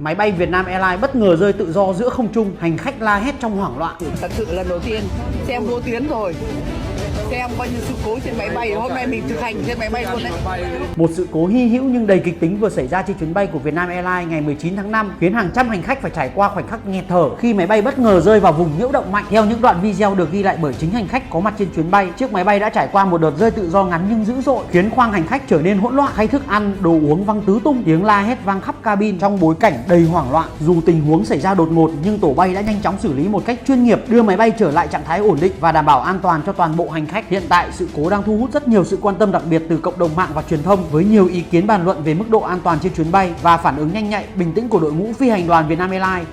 Máy bay Vietnam Airlines bất ngờ rơi tự do giữa không trung, hành khách la hét trong hoảng loạn. Thật sự lần đầu tiên xem vô tuyến rồi, xem bao nhiêu sự cố trên máy bay. Hôm nay mình thực hành trên máy bay luôn đấy. Một sự cố hy hữu nhưng đầy kịch tính vừa xảy ra trên chuyến bay của Vietnam Airlines ngày 19 tháng 5 khiến hàng trăm hành khách phải trải qua khoảnh khắc nghẹt thở khi máy bay bất ngờ rơi vào vùng nhiễu động mạnh. Theo những đoạn video được ghi lại bởi chính hành khách có mặt trên chuyến bay, chiếc máy bay đã trải qua một đợt rơi tự do ngắn nhưng dữ dội, khiến khoang hành khách trở nên hỗn loạn, khay thức ăn, đồ uống văng tứ tung, tiếng la hét vang khắp cabin trong bối cảnh đầy hoảng loạn. Dù tình huống xảy ra đột ngột nhưng tổ bay đã nhanh chóng xử lý một cách chuyên nghiệp, đưa máy bay trở lại trạng thái ổn định và đảm bảo an toàn cho toàn bộ hành khách. Hiện tại sự cố đang thu hút rất nhiều sự quan tâm đặc biệt từ cộng đồng mạng và truyền thông, với nhiều ý kiến bàn luận về mức độ an toàn trên chuyến bay và phản ứng nhanh nhạy, bình tĩnh của đội ngũ phi hành đoàn Vietnam Airlines.